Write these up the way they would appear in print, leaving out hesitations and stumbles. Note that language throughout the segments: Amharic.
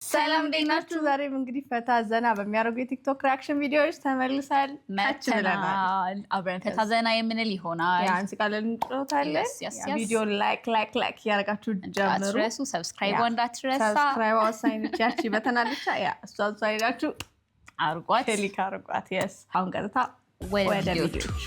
ሰላም ዴናችሁ ዛሬም እንግዲህ ፈታ ዘና በሚያደርጉ የቲክቶክ ሪአክሽን ቪዲዮዎች ተመልሰን መጥተናል። አብረን ፈታ ዘና የምንል ይሆናል። ያን ስቃለን እንጥሮታለን። ቪዲዮ ላይክ እያደረጋችሁ ጀምሩ። ሰብስክራይብ እንዳትረሳ። ሰብስክራይብ ወሳኝ ያቺ በተናለች ያ እሷ ሳይዳችሁ አርጓት ክሊክ አርጓት። yes አሁን ቀጥታ ወደ ቪዲዮች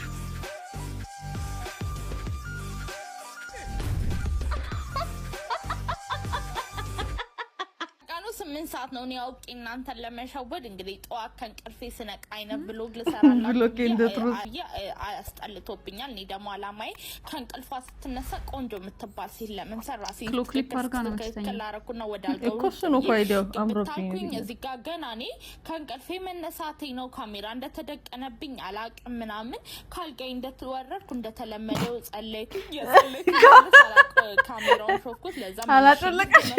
ምን ሰዓት ነው ነው ያውቂ እናንተን ለመሸወድ እንግዲህ ጠዋት ከንቅልፌ ስነቃ አይነ ብሎግ ልሰራላችሁ አያስጠልቶብኛል። እኔ ደግሞ አላማዬ ከንቅልፏ ስትነሳ ቆንጆ የምትባል ሴት ለምን ሰራ ሴት ክሊፕ አርጋ ነው ተላረኩና ወደ አልገው ነው ፋይዳው አምሮብኝ እዚህ ጋር ገና እኔ ከንቅልፌ መነሳቴ ነው ካሜራ እንደተደቀነብኝ አላቅም ምናምን ካልጋይ እንደተወረድኩ እንደተለመደው ጸለይኩኝ ካሜራውን ሾፍኩት ለዛ አላጨለቀሽ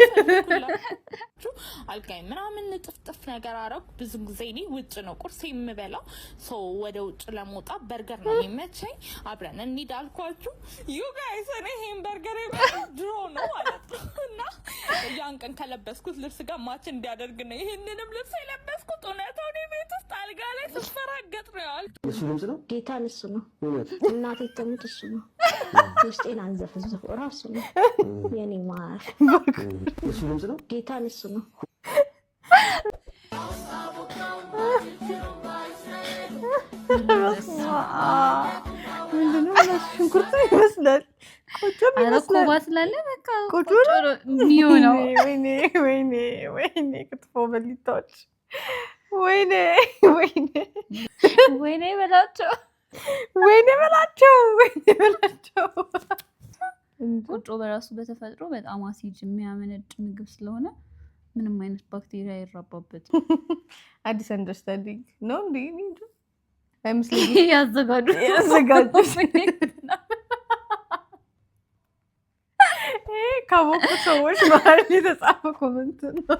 አልጋይ ምናምን ጥፍጥፍ ነገር አረኩ። ብዙ ጊዜ እኔ ውጭ ነው ቁርስ የምበላው ሶ ወደ ውጭ ለመውጣት በርገር ነው የሚመቸኝ። አብረን እንሂድ አልኳችሁ ዩ ጋይስ። እኔ ይሄን በርገር ድሮ ነው ማለት እና ያን ቀን ከለበስኩት ልብስ ጋር ማች እንዲያደርግ ነው ይሄንንም ልብስ የለበስኩት። እውነታው ነው ቤት ውስጥ አልጋ ላይ ስፈራገጥ ነው ያል እሱ ድምጽ ነው ጌታን እሱ ነው እናቴ ተሙት እሱ ነው ውስጤን አንዘፍዝፍ ራሱ ነው የኔ ማር እሱ ድምጽ ነው ጌታን እሱ ነው ምንድነው ሽንኩርት ይመስላል አረኮባ ስላለ በቃ ቆጮ ነው ወይኔ ክትፎ በሊታዎች ወይኔ በላቸው ቆጮ በራሱ በተፈጥሮ በጣም አሲድ የሚያመነጭ ምግብ ስለሆነ ምንም አይነት ባክቴሪያ አይራባበትም። አዲስ አንደርስታንዲንግ ነው እንዴ? አይመስልኝ ያዘጋጁ ካወቁ ሰዎች መሀል የተጻፈ ኮመንት ነው።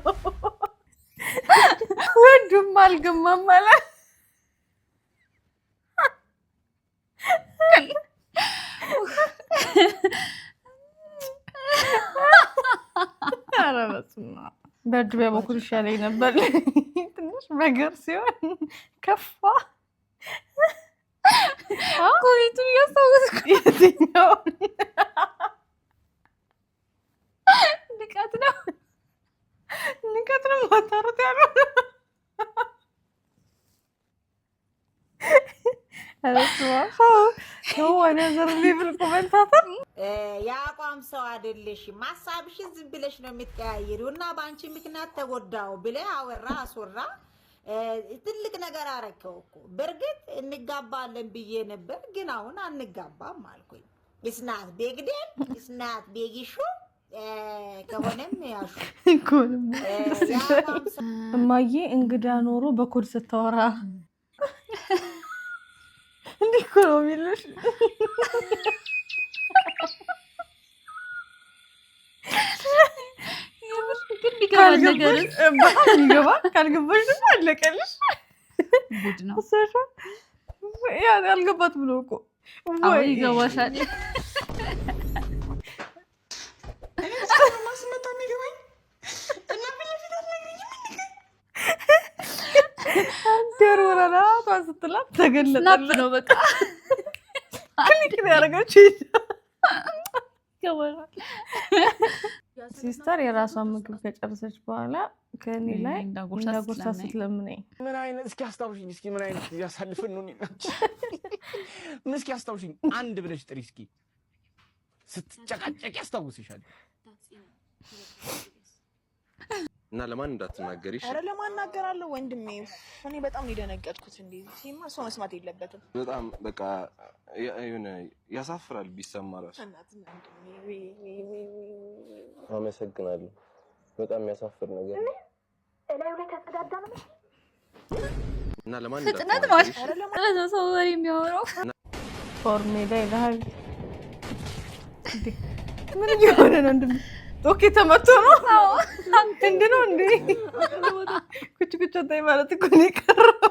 ወንዱም አልገማም ማለት ኧረ በስመ አብ በእጅ በበኩል ይሻለኝ ነበር። ትንሽ ነገር ሲሆን ከፋ። ኮሜንቱን እያስታወስኩ የትኛውን ንቀት ነው ማታሩት ያለው የአቋም ሰው አይደለሽም። ሀሳብሽን ዝም ብለሽ ነው የምትቀያየሪው እና በአንቺ ምክንያት ተጎዳው ብለህ አስወራ። ትልቅ ነገር አረከው እኮ። በእርግጥ እንጋባለን ብዬ ነበር፣ ግን አሁን አንጋባም አልኩኝ። እስናት ቤግዴን እስናት ቤጊሹ ከሆነም ያሹ እማዬ እንግዳ ኖሮ በኮድ ስታወራ እንዲህ እኮ ነው የሚልሽ። ካልገባሽ ደግሞ አለቀልሽ። ያልገባት ብሎ እኮ ይገባሻል። ወረራ ስትላት ተገለጠ ነው በቃ ክሊክ ያደረገችው። ሲስተር የራሷን ምግብ ከጨረሰች በኋላ ከእኔ ላይ እንዳጎርሳ ስትለምነኝ ምን አይነት እስኪ አስታውሽኝ፣ እስኪ ምን አይነት ያሳልፈን ነው እንዴ? ምን እስኪ አስታውሽኝ፣ አንድ ብለሽ ጥሪ እስኪ ስትጨቃጨቂ ያስታውስሻል። እና ለማን እንዳትናገሪ እሺ? አረ ለማን እናገራለሁ ወንድሜ። እኔ በጣም ነው የደነገጥኩት። እንዴ ሲማ ሰው መስማት የለበትም። በጣም በቃ የሆነ ያሳፍራል ቢሰማ ራሱ። አመሰግናለሁ። በጣም የሚያሳፍር ነገር ነው። እላዩ ላይ ተጸዳዳ ነው እና ለማን ፍጥነት ማለት ነው ሰው ወሬ የሚያወራው ፎርሜላ ይላል። ምን ይሆነ ነው እንዴ? ኦኬ ተመቶ ነው እንዴ ነው እንዴ? ኩጭ ታይ ማለት እኮ ነው የቀረው።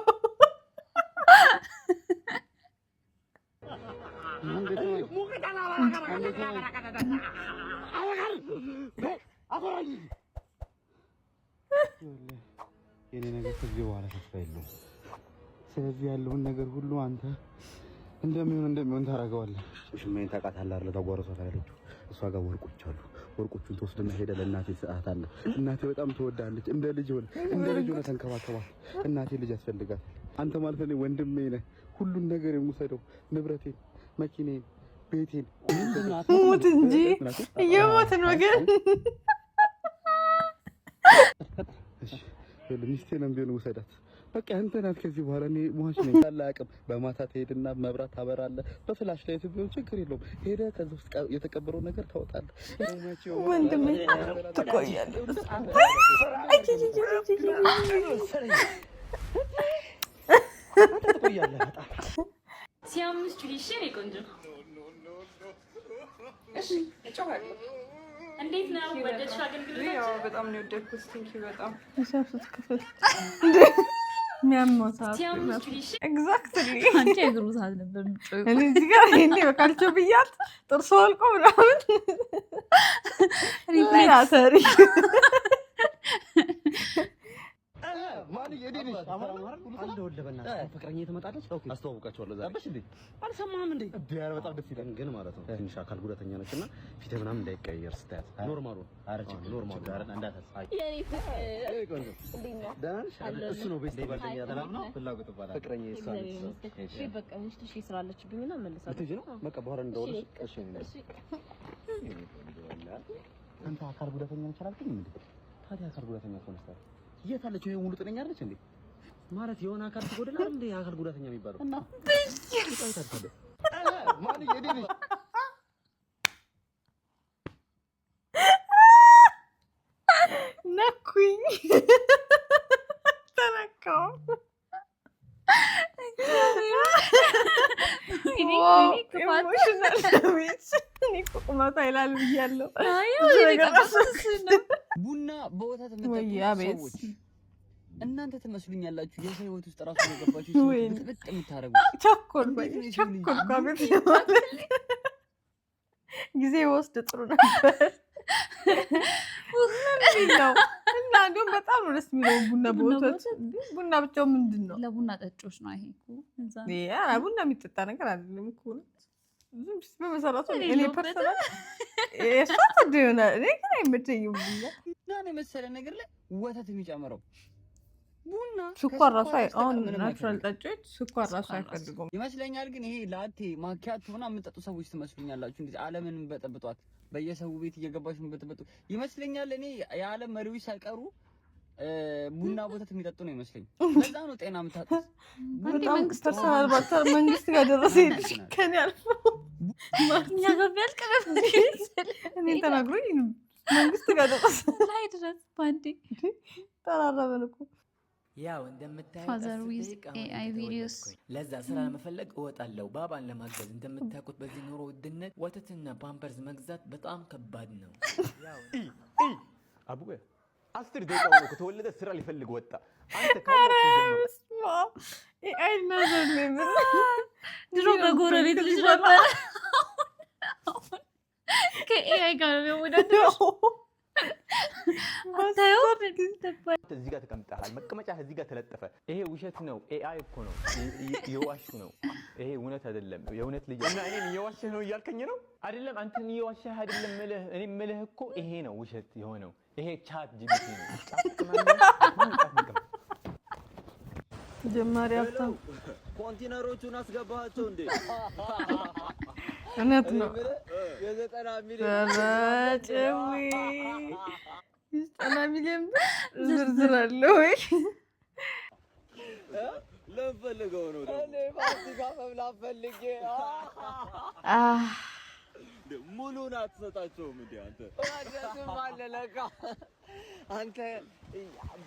የኔ ነገር ከዚህ በኋላ ተስፋ የለውም። ስለዚህ ያለውን ነገር ሁሉ አንተ እንደሚሆን ታደርገዋለህ። ሽማዬን ታውቃታለህ አይደል? ታጓረሷታል ያለችው እሷ ጋር ወርቆች አሉ። ወርቆቹን ተወስደና ሄደ ለእናቴ ትሰጣታለህ። እናቴ በጣም ትወዳለች። እንደ ልጅ ሆነ ተንከባከባት። እናቴ ልጅ ያስፈልጋታል። አንተ ማለት ነው ወንድሜ ነህ። ሁሉን ነገር የምውሰደው ንብረቴን፣ መኪናዬን፣ ቤቴን ሞት እንጂ እየሞትን ወገን ሚስቴንም ቢሆን ውሰዳት። በቃ አንተ ናት ከዚህ በኋላ እኔ ሟች ነኝ። ያለ አቅም በማታ ትሄድና መብራት ታበራለህ። በፍላሽ ላይ ቢሆን ችግር የለውም። ሄደህ ከዚህ ውስጥ የተቀበረው ነገር ታወጣለህ። ወንድሜ ትቆያለህ። ሲያምስ ጁሊሽ ነው ቆንጆ። እሺ እጮሃለሁ። እንዴት ነው ወደድሽ? አገልግሎታችን በጣም ነው የወደድኩት። ቴንኪው በጣም እሳሱት ክፍል የሚያሞሳት ኤግዛክትሊ አንቺ እግሩታት ነበር ምጮይ እኔ እዚህ ጋር ይሄኔ በካልቾ ብያት ጥርሶ ወልቆ ምናምን ሪፕሌተሪ ማን የዴኔ አማራ አንድ ወልደ በእናትህ ፍቅረኛዬ ትመጣለች። አስተዋውቃቸዋለሁ ዛሬ አበሽ እንዴ አልሰማህም እንዴ? ዲያር በጣም ደስ ይላል ግን ማለት ነው ትንሽ አካል ጉዳተኛ ነችና ፊት ምናምን እንዳይቀየር ስታያት ኖርማል ነው። አረች ኖርማል ጋር እንዳታስ የኔ ፍቅር እሱ ነው ቤስት ጓደኛ ተላም ነው ፍላጎት ባላ ፍቅረኛዬ እሷ ነች። እሺ በቃ እሺ ስራለችብኝና መልሳለሁ። ልጅ ነው በቃ በኋላ እንደውልሽ እሺ አንተ አካል ጉዳተኛ ነች አላልከኝ እንዴ? ታዲያ አካል ጉዳተኛ ሆነስታል የት አለች? ይሄ ሙሉ ጤነኛ አይደለች እንዴ? ማለት የሆነ አካል ተጎደለ አይደል እንዴ? አካል ጉዳተኛ የሚባለው እና ማን የዴኔ ነኩኝ ተነካው ቁመቷ ይላል ብያለሁ። ቡና በወተት ሰዎች እናንተ ትመስሉኛላችሁ። የሰው ህይወት ውስጥ ራሱ የገባችሁ ብጥብጥ የምታረጉ ቸኮልኩ ጊዜ ወስድ ጥሩ ነበር ነው እና ግን በጣም ነው ደስ የሚለው ቡና በወተት። ቡና ብቻው ምንድን ነው? ለቡና ጠጮች ነው ይሄ እኮ ቡና የሚጠጣ ነገር አይደለም እኮ በመሰረቱ እኔ ፐርሰናል የሷት ይሆናል። እኔ ግን አይመቸኝም ቡና ያን የመሰለ ነገር ላይ ወተት የሚጨምረው ቡና ስኳር ራሱ አሁን ናቹራል ጠጮች ስኳር ራሱ አይፈልጉም ይመስለኛል። ግን ይሄ ላቴ ማኪያቶ ምናምን የምጠጡ ሰዎች ትመስሉኛላችሁ። እንዴ ዓለምን በጠብጧት በየሰው ቤት እየገባችሁ በጠብጡ ይመስለኛል። እኔ የዓለም መሪዎች ሳይቀሩ ቡና ወተት የሚጠጡ ነው ይመስለኝ። ለዛ ነው ጤና የምታጡት። በጣም ፐርሰናል ባታር መንግስት ጋር ደረሰ ይልሽ ከኔ አልፎ እኛ ጋር ቢያልቀረብ እኔ ተናግሮኝ መንግስት ጋር ደረሰ ላይ ድረስ ባንዴ ተራረበን እኮ። ያው እንደምታዩት ፋዘር ዊዝ ኤአይ ቪዲዮስ ለዛ ስራ ለመፈለግ እወጣለሁ ባባን ለማገዝ። እንደምታውቁት በዚህ ኑሮ ውድነት ወተትና ፓምፐርስ መግዛት በጣም ከባድ ነው። አቡዬ 10 ደቂቃ ሆኖ ከተወለደ ስራ ሊፈልግ ወጣ። አንተ ካለስማ ኤአይ ናዘር ነው ድሮ በጎረቤት ልጅ ነበር ከኤአይ ጋር ነው ወዳደው እዚህ ጋር ተቀምጠሃል። መቀመጫ እዚህ ጋር ተለጠፈ። ይሄ ውሸት ነው። ኤአይ እኮ ነው እየዋሹ ነው። ይሄ እውነት አይደለም። የእውነት ልጅ እና እኔን እየዋሸህ ነው እያልከኝ ነው አይደለም? አንተን እየዋሸህ አይደለም ምልህ። እኔ ምልህ እኮ ይሄ ነው ውሸት የሆነው። ይሄ ቻት ጂፒቲ ነው። ጀማሪ ሀብታም ኮንቴነሮቹን አስገባቸው እንዴ? እውነት ነው። የ90 ሚሊዮን ዝርዝር አለ ወይ? ለፈልገው ነው እኔ ፋሲካ መብላት ፈልጌ ሙሉን አትሰጣቸውም እንዴ አንተ? ደስም አለ ለካ አንተ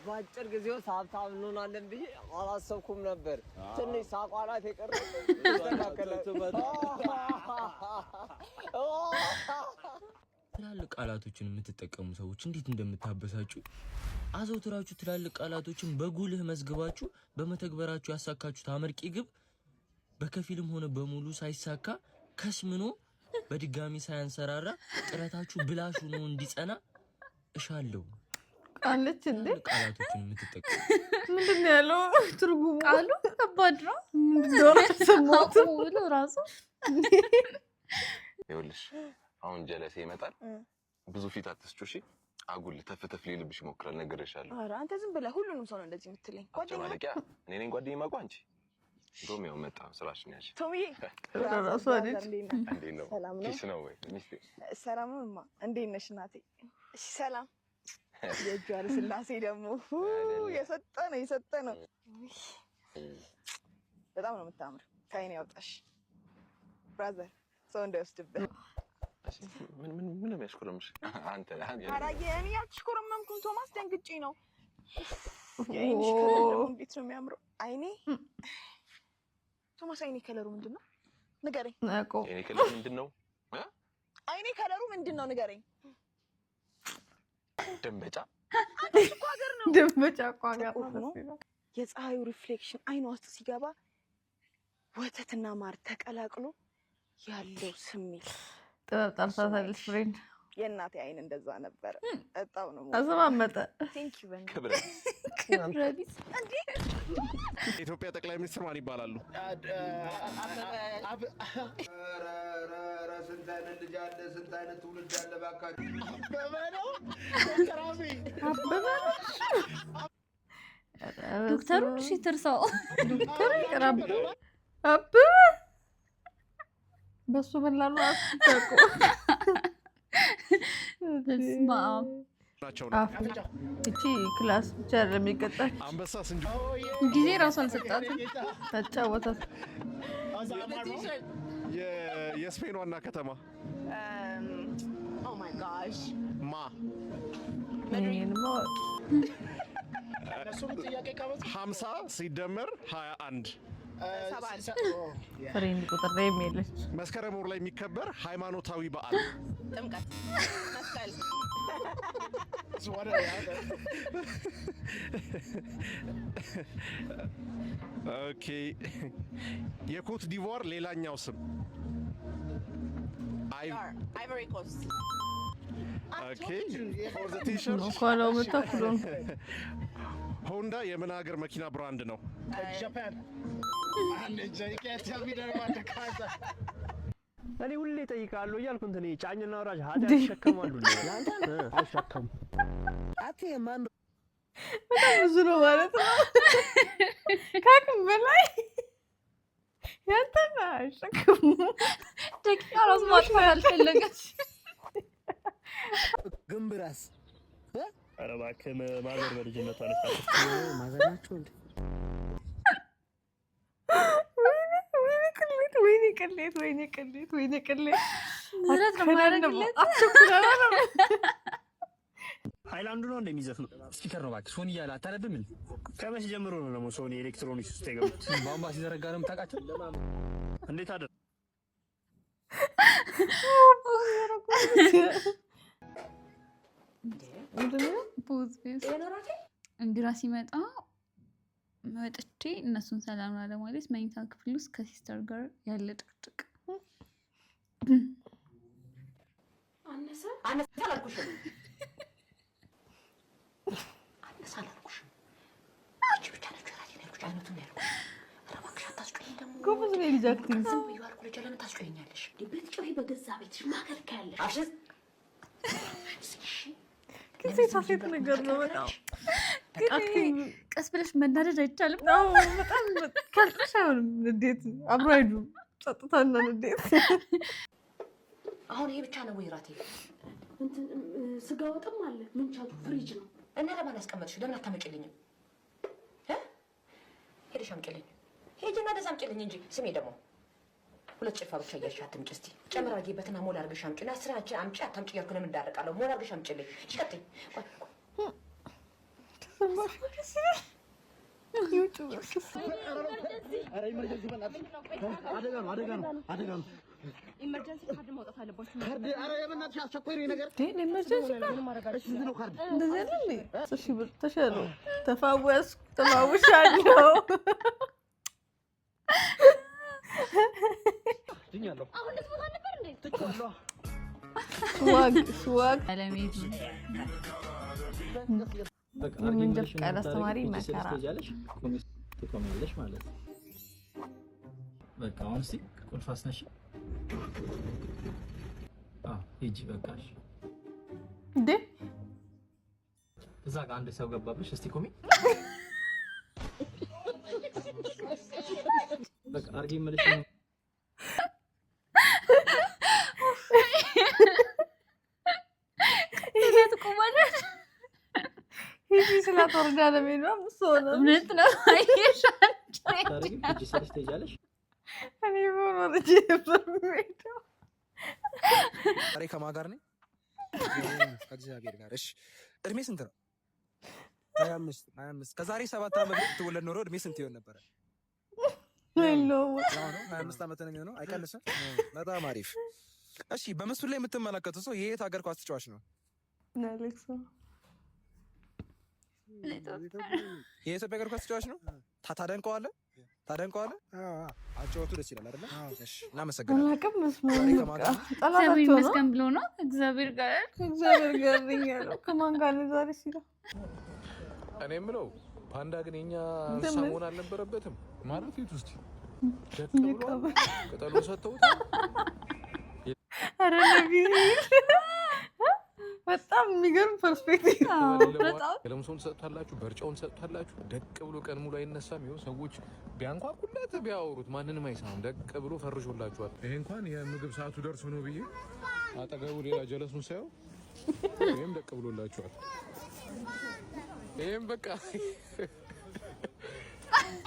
በአጭር ጊዜ ውስጥ ሀብታም እንሆናለን ብዬ አላሰብኩም ነበር። ትንሽ ሳቋላት የቀረ ትላልቅ ቃላቶችን የምትጠቀሙ ሰዎች እንዴት እንደምታበሳጩ አዘውትራችሁ ትላልቅ ቃላቶችን በጉልህ መዝግባችሁ በመተግበራችሁ ያሳካችሁት አመርቂ ግብ በከፊልም ሆነ በሙሉ ሳይሳካ ከስምኖ በድጋሚ ሳያንሰራራ ጥረታችሁ ብላሽ ሆኖ እንዲጸና እሻለሁ። አለች እንዴ ቃላቶችን የምትጠቀሙ ምንድን ነው ያለው ትርጉሙ? ቃሉ ከባድ ነው። ምንድነው ሰሞቱ ብሎ ራሱ ይኸውልሽ አሁን ጀለሴ ይመጣል። ብዙ ፊት አትስጩ እሺ። አጉል ተፍተፍ ሊልብሽ ይሞክራል። ነገርሻለሁ። ኧረ አንተ ዝም ብለህ ሁሉንም ሰው ነው እንደዚህ የምትለኝ። ጓደኛ ማለቂያ እኔ ነኝ ጓደኛ ማቋ አንቺ ሮሚዮ መጣ ስራሽን ያልሽ ቶሚዬ ራሱ አይደል እንዴ ነው? ሰላም ነው? ኪስ ነው ወይ ሚስቴ? ሰላም ነውማ። እንዴት ነሽ እናቴ? እሺ ሰላም። የእጇ ስላሴ ደግሞ የሰጠ ነው። በጣም ነው የምታምር። ከአይኔ ያውጣሽ ብራዘር። ሰው እንዳይወስድብህ። ምን ነው የሚያሽኮረምሽ? አንተ አራዬ እኔ አትሽኮረመምኩም ቶማስ፣ ደንግጬ ነው። የአይንሽ ከለር ደግሞ እንዴት ነው የሚያምረው! አይኔ ቶማስ፣ አይኔ ከለሩ ምንድን ነው ንገረኝ። የኔ ከለር ምንድን ነው? አይኔ ከለሩ ምንድን ነው ንገረኝ። ደንበጫ እኮ ሀገር ነው። ደንበጫ እኮ ሀገር ነው። የፀሐዩ ሪፍሌክሽን አይኗ ውስጥ ሲገባ ወተትና ማር ተቀላቅሎ ያለው ስሜት ጥበብ ጠርታታለች ፍሬንድ። የእናቴ አይን እንደዛ ነበረ። በጣም ነው አዘማመጠ። ቴንክ ዩ በእንግዲህ ክብረቢስ እንዴ። የኢትዮጵያ ጠቅላይ ሚኒስትር ማን ይባላሉ? ስንት አይነት ልጅ አለ፣ ስንት አይነት ትውልድ አለ። እባካችሁ አበበ ነው ዶክተሩን እሺ ትርሳው። ዶክተር ይቀራብ አብ በሱ በላሉ አስታቆ በስማ ናቸው እቺ ክላስ ብቻ አይደለም የሚቀጣች። አንበሳ ስንጁ ጊዜ ራሱ አልሰጣትም። ተጫወታት። የስፔን ዋና ከተማ ኦ ማይ ጋሽ ማ ምንማ 50 ሲደመር 21 ፍሬንድ ቁጥር ላይ የሚለች መስከረም ወር ላይ የሚከበር ሃይማኖታዊ በዓል ጥምቀት፣ መስቀል። ኦኬ የኮት ዲቮር ሌላኛው ስም አይቮሪ ኮስት። ኦኬ ፎር ዘ ቲሸርት ኳላው መታኩሉን ሆንዳ የምን ሀገር መኪና ብራንድ ነው? ጃፓን። እኔ ሁሌ እጠይቃለሁ እያልኩ እንትን ጫኝና ወራጅ ሀዲያ ይሸከማሉ። አይሸከሙ። አቴ ማን በጣም ብዙ ነው ማለት ነው። ከአቅም በላይ ያንተና አይሸከሙ። ደቂቃ ራሱ ማጥፋት አልፈለገች። ግንብራስ ኧረ እባክህ ማዘር በልጅነቷ ነች። ማዘር ናቸው እንዴ? ወይኔ ቅሌት ምረት ነው ማረግለት። ሃይላንዱ ነው እንደሚዘፍነው ስፒከር ነው እባክህ። ሶኒ እያለ አታነብም እንዴ? ከመቼ ጀምሮ ነው ደግሞ ሶኒ ኤሌክትሮኒክስ ውስጥ የገቡት? ቧንቧ ሲዘረጋ ነው የምታውቃቸው? እንዴት አደረ እንግዳ ሲመጣ መጥቼ እነሱን ሰላም ለማለት መኝታ ክፍል ውስጥ ከሲስተር ጋር ያለ ጭቅጭቅ። አነሳ አላልኩሽም? አንቺ ብቻ ነሽ ራሴ ላይ ብቻ ነው ያልኩሽ። ኧረ እባክሽ አታስጮኝ ደግሞ። ጎበዝ ነው ልጅ አክቲንግ ሰው ይዋልኩ ልጅ ለምን ታስጮኛለሽ? ብትጮይ በገዛ ቤትሽ ማከልከያለሽ። አሽስ ሴት ነገር ነው በጣም ቀስ ብለሽ መናደድ አይቻልም። በጣም ካልጥሽ አይሆንም። ንዴት አብሮ አይዱ ጸጥታና ንዴት። አሁን ይሄ ብቻ ነው ወይ ራቴ? ስጋ ወጥም አለ ምንቻቱ ፍሪጅ ነው። እና ለማን ያስቀመጥሽው? ለምን አታመጪልኝም? ሄደሽ አምጪልኝ። ሄጂና ደዛ አምጪልኝ እንጂ። ስሜ ደግሞ ሁለት ጭልፋ ብቻ እያልሽ አትምጪ። እስቲ ጨምር አድርጊበትና ሞላ አድርገሽ አምጪና ስራችን አምጪ አታምጪ እያልኩ ለምን እንዳረቃለሁ? ሞላ አድርገሽ አምጪልኝ። ይቀጥይ ኢመርጀንሲ ካርድ ማውጣት አለባችሁ። ካርድ ኧረ የበእናትሽ አስቸኳይ ነገር ኢመርጀንሲ ካርድ እንደዚህ አይደል? እሺ ብር ተሻለው። ተፋወሻለሁ። ድኛለሁ። አሁን ልትሞት ነበር እንዴ? ትቻለሁ። ስዋግ አለሜት በቃ የመንጃ ፈቃድ አስተማሪ መከራ ትቆሚያለሽ ማለት ነው። በቃ አሁን እስኪ ቁልፍ አስነሺ። ሂጂ በቃሽ። እንዴ እዛ ጋር አንድ ሰው ገባብሽ። እስቲ ቆሚ። በቃ አርጊ መልሽ ነው። ሂጂ ስላተወርዳ ለሚለው ሶና እውነት ነው። አይሻል ታረጊ ሂጂ ሰልሽ ትሄጃለሽ። እኔ ወርጄ በሚሄደው ዛሬ ከማን ጋር ነኝ? ከእግዚአብሔር ጋር። እሺ እድሜ ስንት ነው? 25 ከዛሬ 7 ዓመት ብትወለድ ኖሮ እድሜ ስንት ይሆን ነበረ? ሄሎ 25 ዓመት ነው የሚሆነው። አይቀንስም። በጣም አሪፍ። እሺ በምስሉ ላይ የምትመለከቱት ሰው የየት ሀገር ኳስ ተጫዋች ነው? አሌክሶ የኢትዮጵያ እግር ኳስ ተጫዋች ነው። ታደንቀዋለህ? አጫወቱ ደስ ይላል አይደል? እሺ እናመሰግናለን። አላውቅም። ጠላታቸው ይመስገን ብሎ ነው እግዚአብሔር ጋር ያለው ከማን ጋር ነው ዛሬ ሲለው እኔ የምለው ፓንዳ ግን የኛ እንስሳ መሆን አልነበረበትም ማለት የት ውስጥ ቅጠሉ ሰጥተውት ኧረ ነቢይ በጣም የሚገርም ፐርስፔክቲቭ ለምሶን ሰጥታላችሁ፣ በርጫውን ሰጥታላችሁ። ደቅ ብሎ ቀን ሙሉ አይነሳም። ይኸው ሰዎች ቢያንኳኩለት ቢያወሩት ማንንም አይሰማም። ደቅ ብሎ ፈርሾላችኋል። ይሄ እንኳን የምግብ ሰዓቱ ደርሶ ነው ብዬ አጠገቡ ሌላ ጀለሱን ሳይው ይሄም ደቅ ብሎላችኋል። ይሄም በቃ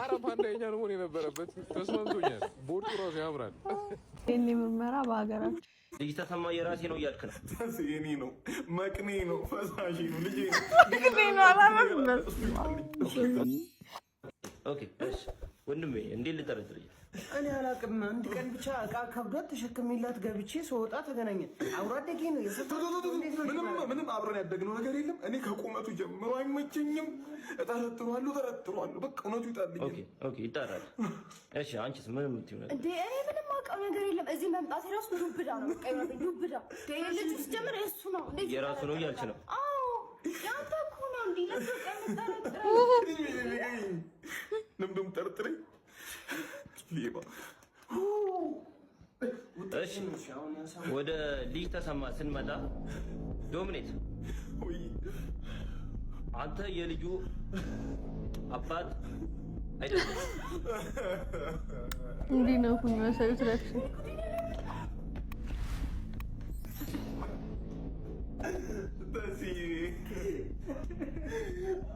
አረፋ እንደኛ ነው መሆን የነበረበት። ተስማምቶኛል። ቦርዱ ራሱ ያምራል። የኔ ምርመራ በሀገራችን ልጅ ተሰማ የራሴ ነው እያልክ ነው? የኔ ነው፣ መቅኔ ነው፣ ፈሳሽ ነው፣ ልጄ ነው። ኦኬ እሺ ወንድሜ እንዴት ልጠረጥርህ? እኔ አላውቅም። አንድ ቀን ብቻ እቃ ከብዶት ተሸክሜላት ገብቼ ስወጣ ተገናኘን። አብሮ አደጌ ነው። ምንም አብረን ያደግነው ነገር የለም። እኔ ከቁመቱ ጀምሮ አይመቸኝም። እጠረጥሯለሁ። በቃ እውነቱ ይጣልኝ። ኦኬ ይጣራል። እሺ አንቺስ ምንም የምትይው ነገር? እንዴ እኔ ምንም አውቀው ነገር የለም። እዚህ መምጣት የራሱ ዱብዳ ነው። በቃ ይወጣኝ ዱብዳ። ልጅ ውስጥ ጀምር የእሱ ነው። የራሱ ነው እያልሽ ነው? አዎ ያንተ እኮ ነው። እንዴ ለበቃ ለምንድን ጠርጥረኝ? ሌባ። እሺ ወደ ልጅ ተሰማ ስንመጣ ዶሚኔት አንተ የልጁ አባት አይደለም። እንዲህ ነው ሁሉ መሰሉት ረክሽ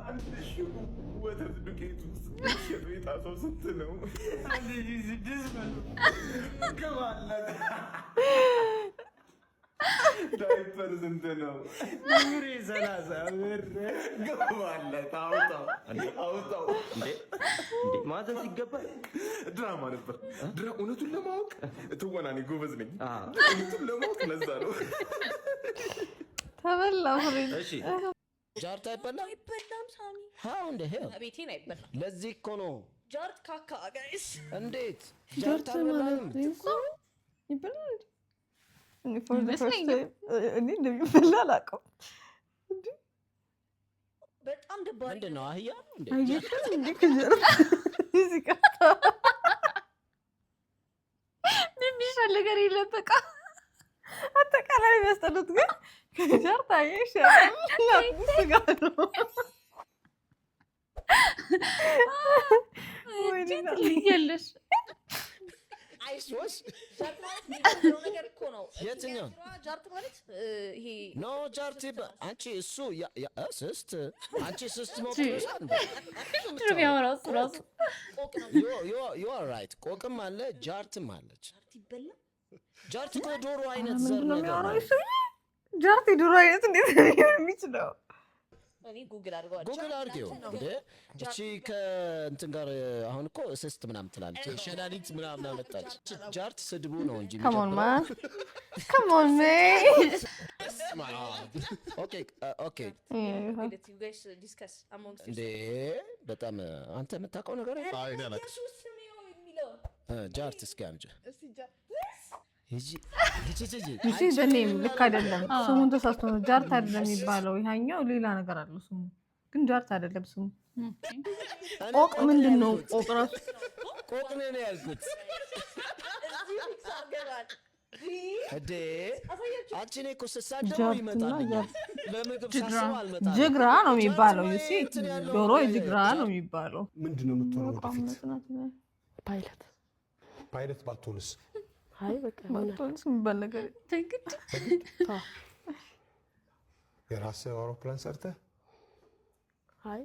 አንድ ሺህ ወተት ዱቄት ውስጥ ሸጡ የጣሰው ስንት ነው? 1600 ገባለት። ዳይፐር ስንት ነው? ብሬ 30 ብር ገባለት። አውጣው። እንዴ ማዘዝ ይገባል። ድራማ ነበር። እውነቱን ለማወቅ ትወና እኔ ጎበዝ ነኝ። እውነቱን ለማወቅ ለዛ ነው። ተበላ ፍሬንድ። እሺ ጃርት አይበላም? አይበላም ሳሚ። ሃው እንደ ሄል ቤቴን አይበላም። ለዚህ እኮ ነው ጃርት ካካ ጋይስ። እንዴት ጃርት ማለት ይበላል? እኔ ፎር ዘ ፈርስት ታይም እኔ እንደሚበላ አላውቅም። በጣም ደባሪ ምንድን ነው? አህያ ነው እንዴ? አየሽን እንዴ ከጀርባ እዚህ ጋር የሚሻል ነገር የለም። በቃ አጠቃላይ የሚያስጠሉት ግን ከጀርባ ይሻላል። ስጋ ነው። ትልያለሽ። አይሶስ ጃርት ማለት የሚባለው ነገር እኮ ነው። የትኛው ጃርት ማለት ይሄ ኖ ጃርት አንቺ እሱ ስስት አንቺ ስስት ሞክረሻል እንዴ? ያወራው ራሱ ዩ አር ራይት። ቆቅም አለ ጃርትም አለች። ጃርት ይበላ። ጃርት እኮ ዶሮ አይነት ዘር ነገር ነው። ጃርት ዶሮ አይነት እንዴት ነው የሚችለው? እኔ ጉግል አድርገዋል። ጉግል አድርጌው እንዴ እቺ ከእንትን ጋር አሁን እኮ እስስት ምናምን ትላለች። ሸላሊት ምናምን አመጣች። ጃርት ስድቡ ነው እንጂ Come on man. ኦኬ let you guys discuss amongst እንዴ በጣም አንተ የምታውቀው ነገር የሚለው ጃርት እስኪ አምጪ። ይሄ ደኔም ልክ አይደለም። ስሙን ተሳስቶ ነው። ጃርት አይደለም የሚባለው። ይሄኛው ሌላ ነገር አለው ስሙ፣ ግን ጃርት አይደለም ስሙ። ቆቅ ምንድን ነው? ቆቅ ራሱ ቆቅ ነው ያልኩት። እዴ አንቺ ነኝ እኮ ስሳደው ይመጣል። ለምግብ ሳስበው አልመጣም። ጅግራ ነው የሚባለው። ይሲ ዶሮ ጅግራ ነው የሚባለው። ምንድነው የምትሆነው ወደፊት? ፓይለት ፓይለት ባትሆንስ? አይ በቃ ባትሆንስ የሚባል ነገር ትግድ የራስህ አውሮፕላን ሰርተህ አይ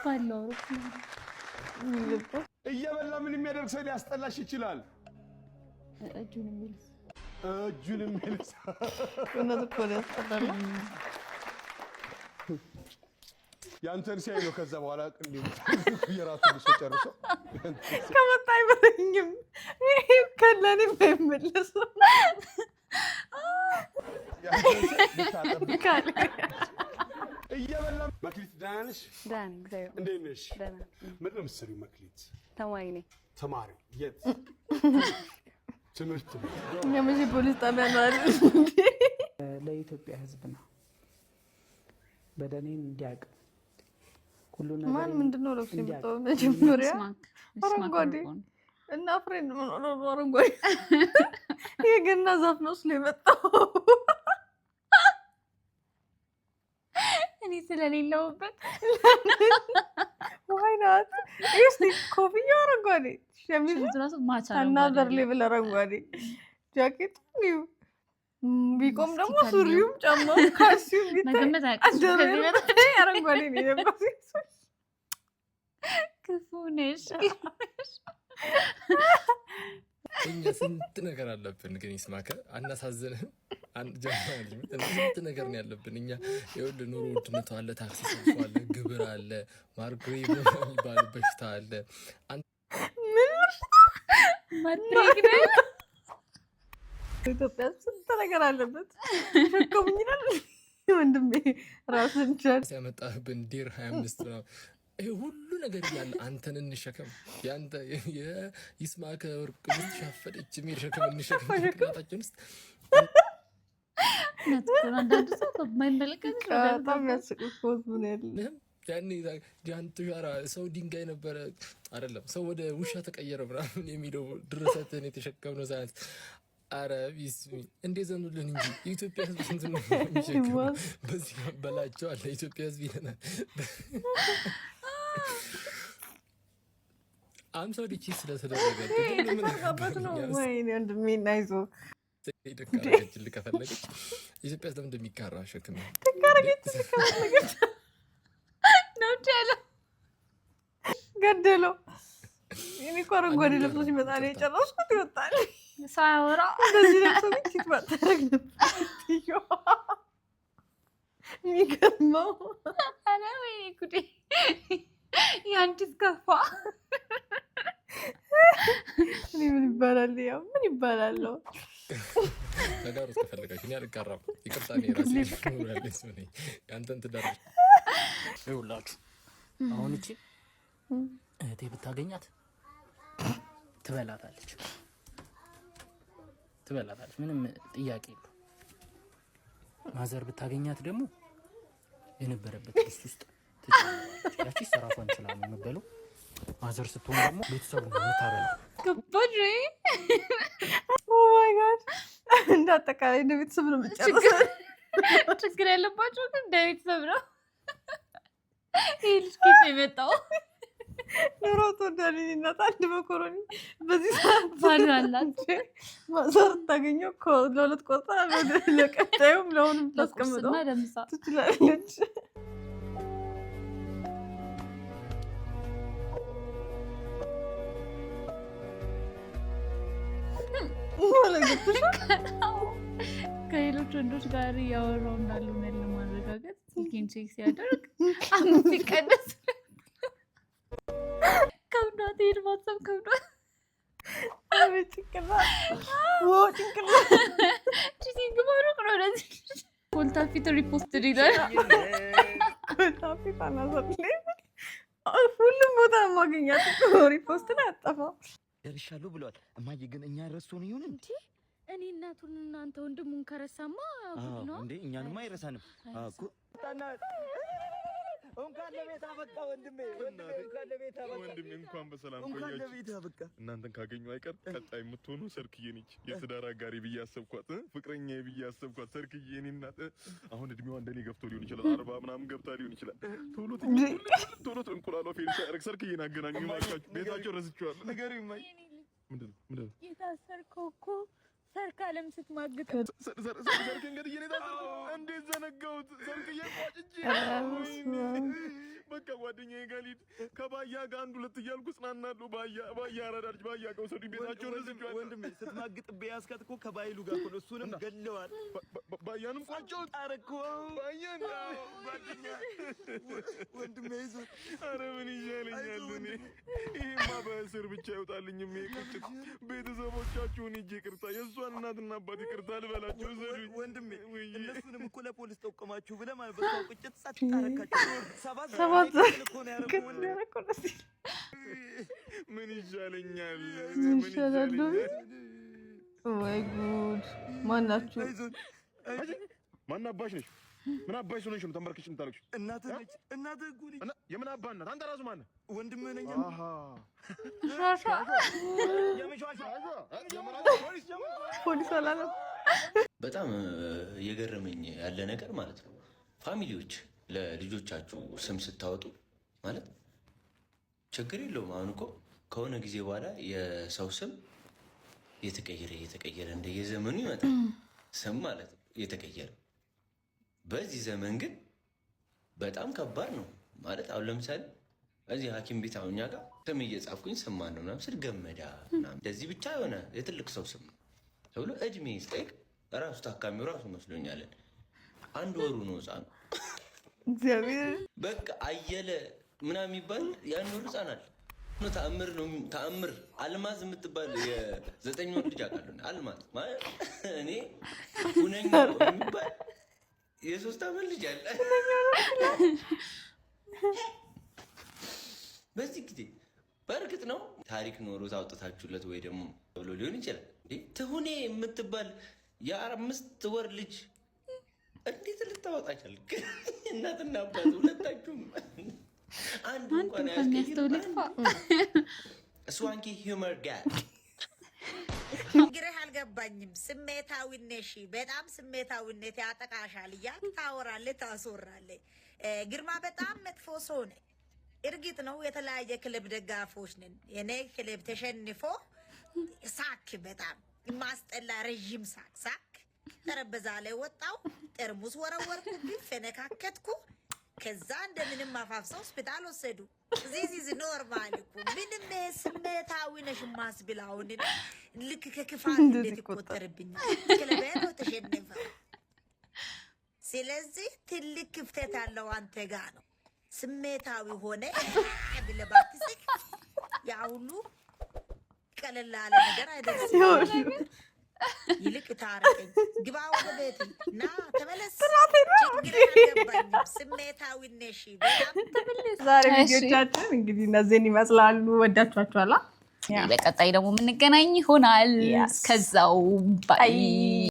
ባለው እየበላ ምን የሚያደርግ ሰው ሊያስጠላሽ ይችላል። እጁን የሚልስ እነዚህ እኮ ሊያስጠላል። ያንተን ሲያይ ነው። ከዛ በኋላ የራሱን ልጅ ጨርሰው ከመጣ አይበረኝም። ይሄ ከለኔ የማይመለስ እየበላ መክሊት ደህና ነሽ? ደህና ነኝ እግዚአብሔር ይመስገን። እንዴት ነሽ? ደህና ምንድን ነው የምትሰሪው መክሊት? ተማሪ ነኝ። ተማሪ የት? ትምህርት ነው። እኛ መቼ ፖሊስ ጣቢያ ነው አይደል? ለኢትዮጵያ ሕዝብ ነው በደኔን እንዲያውቅ ሁሉ ነገር። ማን ምንድነው ለብሶ የመጣው? መጀመሪያ አረንጓዴ እና ፍሬንድ ምን ሆኖ ነው አረንጓዴ? የገና ዛፍ ነው ስለ የመጣው። እኔ ስለሌለውበት ዋይናት እስቲ ኮፍያው አረንጓዴ፣ ሸሚዙ ራሱ ማቻ አናዘር ሌቭል አረንጓዴ፣ ጃኬቱ ኒው ቢቆም ደግሞ ሱሪውም ጫማው ካልሲውም ቢታይ አረንጓዴ ነው የለበሰው። ክፉ ነሽ። እኛ ስንት ነገር አለብን፣ ግን ይስማከ አናሳዝንህም? ስንት ነገር ነው ያለብን እኛ። ይኸውልህ ኑሮ ውድነቱ አለ፣ ታክሲ ሰልፉ አለ፣ ግብር አለ፣ ማርግሬቭ የሚባል በሽታ አለ። ኢትዮጵያ ስንት ነገር አለበት። ሸከሙኝናል ወንድሜ ራስን ቻል ያመጣህብን ዲር 25 ነው። ይሄ ሁሉ ነገር እያለ አንተን እንሸከም። ያንተ የይስማከ ወርቅ ልትሻፈደች የሚል ሸከም እንሸከም። ቅናታችን ውስጥ አንዳንድ ሰው በማይመለከት በጣም ያስቁ ፖዝ ምን ያለ ያኔ ጃንቱ ሻራ ሰው ድንጋይ ነበረ አይደለም ሰው ወደ ውሻ ተቀየረ ምናምን የሚለው ድረሰትን የተሸከምነው ሳይንስ። አረ ቢስሚ እንዴ ዘኑልን እንጂ የኢትዮጵያ ሕዝብ ስንት ነው የሚሸከመው? በዚህ በላቸው አለ የኢትዮጵያ ሕዝብ ይለናል። አምሳ ዲቺ ስለተደረገ ነው ወይ ወንድሜ ናይዞ ደካረገች ልከፈለገች ኢትዮጵያ ሕዝብ እንደሚካራ ሸክም ደካረገች ከፈለገች ነው ቻለ ገደለው። እኔ እኮ አረንጓዴ ለብሶ ሲመጣ ነው የጨረስኩት። ይወጣል ሳያወራ እንደዚህ ለብሶ ብቻ ይባታረግ ነበር። የሚገርመው አረ ወይ ጉዴ ያንቺስ ከፋ። እኔ ምን ይባላል? ያው ምን ይባላል? ተጋሩ ተፈልጋሽ እኔ አልቀራም። ይቅርታ ነው ራሴ ነው ያለኝ ሰው ነኝ። ያንተን ትዳር ይውላችሁ አሁን እቺ እህቴ ብታገኛት ትበላታለች። ምንም ጥያቄ የለው። ማዘር ብታገኛት ደግሞ የነበረበት ድስት ውስጥ ትጫለች። ያቺ ሰራቷን ችላ ነው የምትበለው። ማዘር ስትሆን ደግሞ ቤተሰቡ ነው የምታበላው። ገባሽ? ኦ ማይ ጋድ እንዳጠቃላይ እንደ ቤተሰብ ነው የምትጨርሰው። ችግር ያለባቸው ግን እንደ ቤተሰብ ነው። ይሄ ልጅ ከየት ነው የመጣው? ኑሮ ተወዳለኝ እናት አንድ መኮረኒ በዚህ ሰዓት ባዶ አላት። ማዘር ታገኘው እኮ ለሁለት ቆርጣ ለቀጣዩም ለአሁንም ታስቀምጠው ትችላለች። ከሌሎች ወንዶች ጋር እያወራሁ እንዳሉ ለማረጋገጥ ስልኬን ቼክ ሲያደርግ 5 ሲቀነስ ከብዷት ሄድ ማሰብ ከብዷት ጭንቅላት ቺቲንግ ማድረግ ነው። ለዚህ ኮልታፊት ሪፖስትድ ይላል። ኮልታፊት አናዘር ሁሉም ቦታ ማግኛት ሪፖስት ላይ አጠፋ። ደርሻለሁ ብለዋል። እማዬ ግን እኛ ረስቶን ይሁን እንዴ? እኔ እናቱን እናንተ ወንድሙን ከረሳማ ጉድ ነው እንዴ? እኛንማ አይረሳንም እኮ። እንኳን ለቤት አበቃ ወንድሜ፣ እንኳን ለቤት አበቃ ወንድሜ። እንኳን በሰላም ቆያችሁ። እንኳን ለቤት አበቃ። እናንተን ካገኘሁ አይቀር ቀጣይ የምትሆኑ ሰርክዬ ነች። የትዳር አጋሪ ብዬ አሰብኳት፣ ፍቅረኛዬ ብዬ አሰብኳት ሰርክዬ። እኔ እናት አሁን እድሜዋ እንደኔ ገብቶ ሊሆን ይችላል፣ 40 ምናምን ገብታ ሊሆን ይችላል። ቶሎ እንቁላሏ ፌል ሳያደርግ ሰርክዬን አገናኙ እባካችሁ። ቤታቸው ረስቼዋለሁ። ንገሪኝ እማዬ። ምንድን ነው የታሰርከው? እኮ ሰርካለም ስትማግጥ ሰርክ እንግዲህ እኔ ታሰርኩ። እንዴት ዘነጋሁት? ሰርክዬ ቋጭቼ በቃ ጓደኛዬ ጋር ልሂድ። ከባያ ጋር አንድ ሁለት እያልኩ ጽናናለሁ። ባያ አራዳች ባያ ጋር ወሰዱኝ። ቤታቸውን ረስቼዋለሁ። ወንድሜ ስትማግጥብህ ያስካት እኮ ከባይሉ ጋር እኮ ነው። እሱንም ገለዋል። ባያንም ቋጨሁት። ኧረ እኮ ባያን ጓደኛ ወንድሜ ይዞ ኧረ ምን ይሻለኛል እኔ? ይሄማ በእስር ብቻ ይወጣልኝም ይሄ ቁጭት። ቤተሰቦቻችሁን ሂጅ ይቅርታ፣ የእሷን እናትና አባት ይቅርታ ልበላቸው ዘሉኝ። ወንድሜ እነሱንም እኮ ለፖሊስ ጠቁማችሁ ብለህ ማለት በሰው ቁጭት ጸጥ አደረካቸው። ሰባት እኮ ነው ያደረኩት። ምን ይሻለኛል? ምን ይሻላል? ወይ ጉድ! ማናችሁ? ማን አባሽ ነሽ? ምን አባሽ ሆነሽ ነው ተንበርክሽ የምታለቅሽ? እናትህ ነች። እናትህ እኮ ነች። የምን አባ እናት? አንተ ራሱ ማነህ? ወንድምህ ነኝ። አሃ ፖሊስ አላለም። በጣም የገረመኝ ያለ ነገር ማለት ነው ፋሚሊዎች ለልጆቻችሁ ስም ስታወጡ ማለት ችግር የለውም። አሁን እኮ ከሆነ ጊዜ በኋላ የሰው ስም እየተቀየረ እንደየዘመኑ ይመጣል ስም ማለት ነው እየተቀየረ። በዚህ ዘመን ግን በጣም ከባድ ነው ማለት አሁን ለምሳሌ እዚህ ሐኪም ቤት አሁን እኛ ጋር ስም እየጻፍኩኝ ስም ማን ነው ምናምን ስል ገመዳ ምናምን እንደዚህ ብቻ የሆነ የትልቅ ሰው ስም ተብሎ እድሜ ስጠይቅ ራሱ ታካሚው ራሱ መስሎኛለን። 1 ወሩ ነው ህፃኑ። እግዚአብሔር በቃ አየለ ምናምን የሚባል ያን ወር ህፃን አለ። ተአምር ነው ተአምር። አልማዝ የምትባል የ9 ወር ልጅ አውቃለሁ። አልማዝ ማለት እኔ ሁነኛ የሚባል የ3 ዓመት ልጅ አለ። በዚህ ጊዜ በእርግጥ ነው ታሪክ ኖሮት አውጥታችሁለት ወይ ደግሞ ብሎ ሊሆን ይችላል። ትሁኔ የምትባል የ5 ወር ልጅ እንዴት ልታወጣ ቻልክ? እናትና አባት ሁለታችሁም አንድ እንኳን ያስቀይር። ስዋንኪ ሂውመር ጋር ግሬህ አልገባኝም። ስሜታዊነሽ በጣም ስሜታዊነት ያጠቃሻል እያልክ ታወራለህ፣ ታስወራለህ። ግርማ በጣም መጥፎ ሰው ነህ። እርግጥ ነው የተለያየ ክለብ ደጋፊዎች ነን። የኔ ክለብ ተሸንፎ ሳክ በጣም ማስጠላ ረዥም ሳክ ጠረጴዛ ላይ ወጣው፣ ጠርሙስ ወረወርኩ፣ ፈነካከትኩ። ከዛ እንደምንም አፋፍሰው ሆስፒታል ወሰዱ። ዚዝ ኖርማል እኮ ምንም ስሜታዊ ነሽ ማስብላውን ልክ ከክፋት እንዴት ይቆጠርብኛል? ክለቤ ነው ተሸነፈ። ስለዚህ ትልቅ ክፍተት ያለው አንተ ጋር ነው። ስሜታዊ ሆነ ብለባትስክ ያ ሁሉ ቀለል ያለ ነገር አይደለም። ይልቅ ታረቀኝ፣ ግባ ወደ ቤት እና ተመለስ። ችግር አልገባኝም። ስሜታዊ ነሽ በጣም ተመለስ። ዛሬ ቪዲዮቻችን እንግዲህ እነዚህን ይመስላሉ። ወዳችኋቸዋል። በቀጣይ ደግሞ የምንገናኝ ይሆናል። ከዛው ባይ